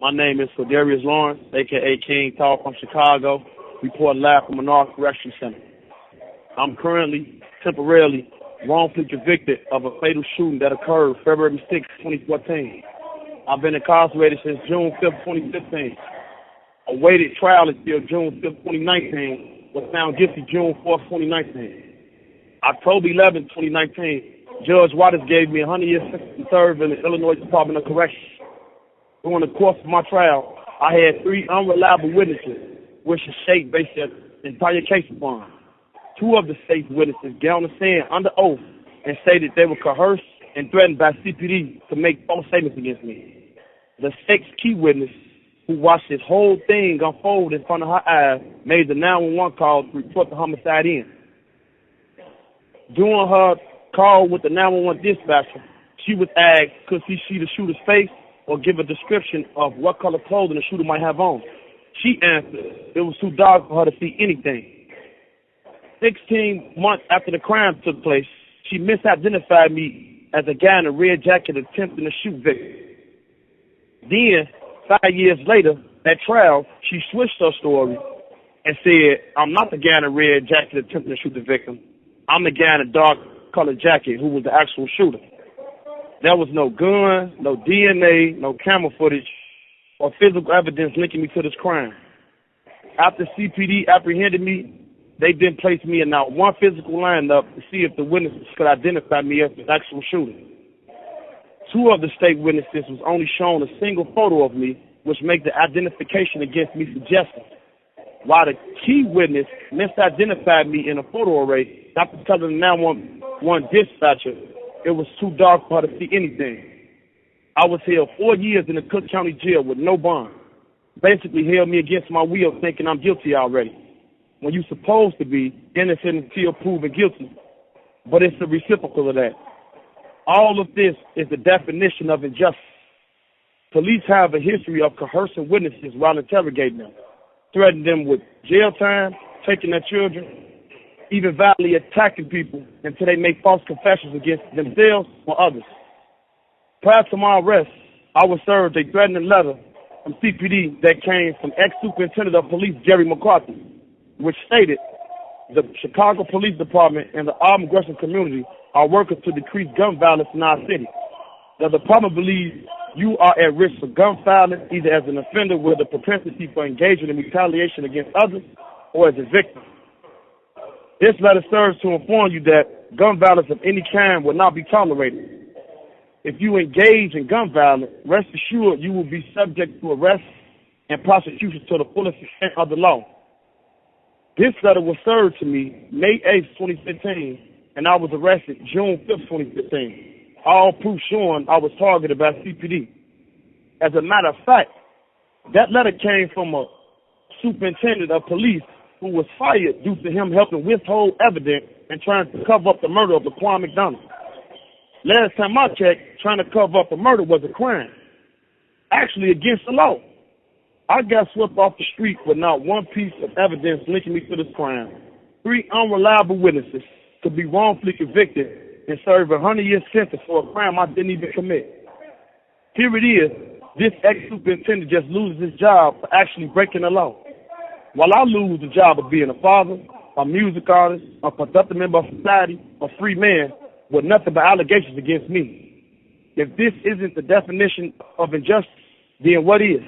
My name is CORDARIUS Lawrence, a.k.a. King Tall from Chicago, report live from Menard Correction Center. I'm currently, temporarily, wrongfully convicted of a fatal shooting that occurred February 6, 2014. I've been incarcerated since June 5, 2015. Awaited trial until June 5, 2019, was found guilty June 4, 2019. October 11, 2019, Judge Waters gave me 100 years sentence to serve in the Illinois Department of Corrections. During the course of my trial, I had 3 unreliable witnesses, which should shake based their entire case upon. 2 of the state's witnesses got on the stand under oath and stated they were coerced and threatened by CPD to make false statements against me. The state's key witness, who watched this whole thing unfold in front of her eyes, made the 911 call to report the homicide in. During her call with the 911 dispatcher, she was asked could she see the shooter's face or give a description of what color clothing the shooter might have on. She answered it was too dark for her to see anything. 16 months after the crime took place, she misidentified me as a guy in a red jacket attempting to shoot victim. Then, 5 years later, at trial, she switched her story and said, I'm not the guy in a red jacket attempting to shoot the victim. I'm the guy in a dark-colored jacket who was the actual shooter. There was no gun, no DNA, no camera footage, or physical evidence linking me to this crime. After CPD apprehended me, they then placed me in not one physical lineup to see if the witnesses could identify me as the actual shooter. 2 of the state witnesses was only shown a single photo of me, which make the identification against me suggestive. While the key witness misidentified me in a photo array, not because of the 911 dispatcher, it was too dark for her to see anything. I was held 4 years in the Cook County Jail with no bond. Basically held me against my will thinking I'm guilty already, when you're supposed to be innocent until proven guilty. But it's the reciprocal of that. All of this is the definition of injustice. Police have a history of coercing witnesses while interrogating them, threatening them with jail time, taking their children, even violently attacking people until they make false confessions against themselves or others. Prior to my arrest, I was served a threatening letter from CPD that came from ex-superintendent of police Jerry McCarthy, which stated the Chicago Police Department and the armed aggression community are working to decrease gun violence in our city. The department believes you are at risk for gun violence either as an offender with a propensity for engaging in retaliation against others or as a victim. This letter serves to inform you that gun violence of any kind will not be tolerated. If you engage in gun violence, rest assured you will be subject to arrest and prosecution to the fullest extent of the law. This letter was served to me May 8, 2015, and I was arrested June 5, 2015. All proof showing I was targeted by CPD. As a matter of fact, that letter came from a superintendent of police who was fired due to him helping withhold evidence and trying to cover up the murder of Laquan McDonald. Last time I checked, trying to cover up a murder was a crime, actually against the law. I got swept off the street with not one piece of evidence linking me to this crime. 3 unreliable witnesses could be wrongfully convicted and serve a 100-year sentence for a crime I didn't even commit. Here it is, this ex-superintendent just loses his job for actually breaking the law, while I lose the job of being a father, a music artist, a productive member of society, a free man, with nothing but allegations against me. If this isn't the definition of injustice, then what is?